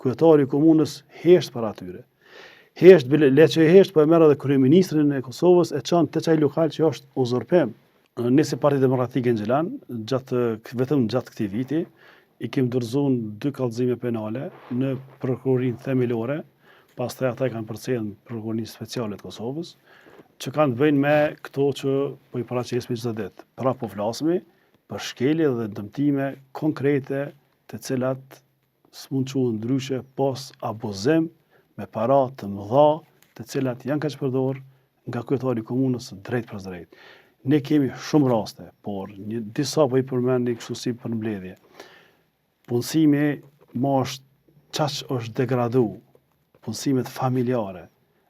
kryetari i komunës hesht për atyre. Hesht, le që hesht, po e merr edhe kryeministrin e Kosovës e çon te çaj lokal që është uzurpim. Ne si Partia Demokratike në Gjilan, vetëm gjatë këtij viti, i kemi dorëzuar 2 kallëzime penale në prokurorinë themelore, pastaj ata kanë përcjellën në prokurorinë speciale të Kosovës, që kanë të bëjnë me këto që po i paraqisim çdo ditë. Pra po flasemi për shkelje dhe dëmtime konkrete, të cilat s'mund quhen ndryshe pos abuzim me para të mëdha, të cilat janë kaq përdor nga kryetari i komunës drejt për drejt. Ne kemi shumë raste, por disa po i përmendi kështu si për mbledhje. Punësimi është degradu, punësimet familjare,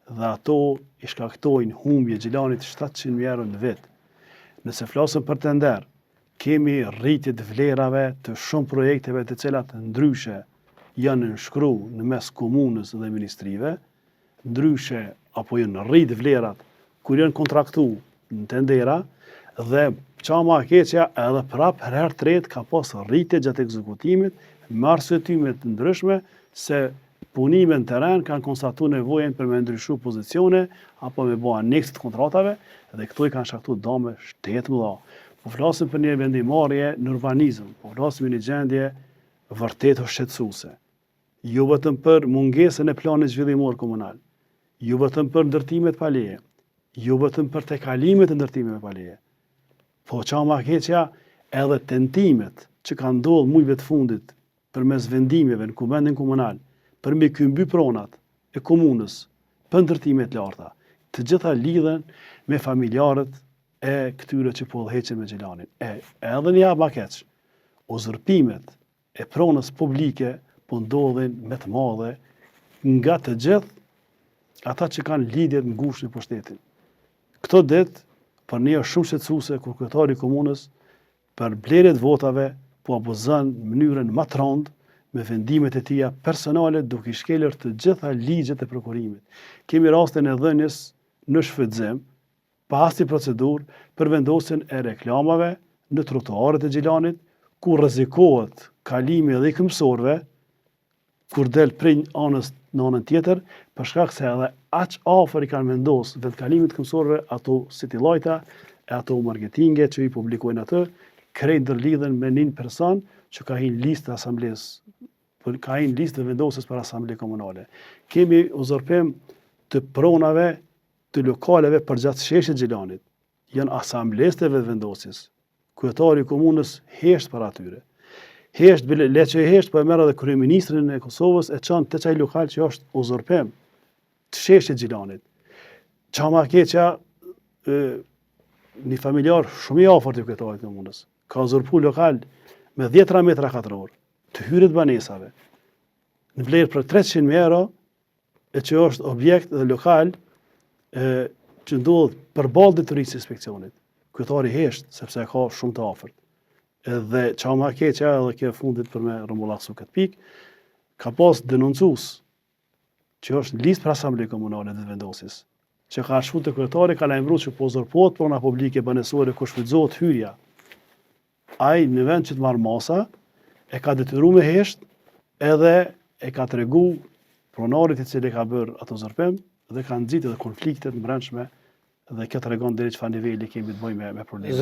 dhe ato i shkaktojnë humbje Gjilanit 700.000 euro në vit. Nëse flasëm për të nder, kemi rritje të vlerave të shumë projekteve të cilat ndryshe janë nënshkru në mes komunës dhe ministrive, ndryshe apo janë rrit vlerat kur janë kontraktu në tendera, dhe qa ma keqja edhe prap herë tret ka pas rritje gjatë ekzekutimit me arsyetime të ndryshme se punime në teren kanë konstatu nevojën për me ndryshu pozicione apo me bo aneks të kontratave dhe këto i kanë shkaktu dame shtetë mëdha. Po flasim për një vendimarrje në urbanizëm, po flasim një gjendje vërtet shqetësuese. Jo vetëm për mungesën e planit zhvillimor komunal, jo vetëm për ndërtimet pa leje, jo vetëm për tekalimet e ndërtimeve pa leje, po qa ma keqja edhe tentimet që kanë ndodhur mujve të fundit përmes vendimeve në Kuvendin Komunal për me këmby pronat e komunës për ndërtime të larta, të gjitha lidhen me familjarët e këtyre që po udhëheqen me Gjilanin. Edhe një hap ma keq, uzurpimet e pronës publike po ndodhin me të madhe nga të gjithë ata që kanë lidhjet në ngushtë në pushtetin. Këto ditë për ne është shumë shqetësuese kur kryetari i komunës për blerjet votave po abuzon në mënyrën më të rëndë me vendimet e tija personale duke i shkelur të gjitha ligjet e prokurimit. Kemi rastin e dhënies në shfrytëzim pa asnjë procedurë për vendosjen e reklamave në trotuarët e Gjilanit, ku rrezikohet kalimi edhe i këmbësorëve kur del prej anës në anën tjetër, për shkak se edhe aq afër i kanë vendosur vetë kalimit të këmbësorëve ato city lighta e ato marketinge që i publikojnë atë, krejt ndërlidhen me një person që ka hyrë listë asamblesë, ka hyrë listë të vendosjes për asamble komunale. Kemi uzurpim të pronave të lokaleve përgjatë sheshit Gjilanit. Janë asamblesë të vendosjes. Kryetari i komunës hesht për atyre. Hesht, le që hesht, po e merr edhe kryeministrin e Kosovës e çon te çaj lokal që është uzurpim të sheshit Gjilanit. Qa ma keqja, një familjar shumë i afërt i kryetarit të komunës ka uzurpu lokal me 10 metra katror të hyrit banesave në vlerë për 300.000 euro e që është objekt dhe lokal që ndodh përballë detyrisë inspeksionit. Kryetari hesht sepse ka shumë të afërt. Edhe qa ma keqja edhe kjo fundit për me rëmbullaksu këtë pikë, ka pas denoncues që është në listë për asamble komunale dhe vendosjes, që ka shku të kryetari ka lajmëruar që po uzurpohet prona publike banesore ku shfrytëzohet hyrja. Ai në vend që të marrë masa, e ka detyruar me hesht edhe e ka tregu pronarit i cili ka bërë ato uzurpim dhe ka nxitur edhe konfliktet në brendshme dhe kjo tregon deri çfarë niveli kemi të bëjmë me probleme.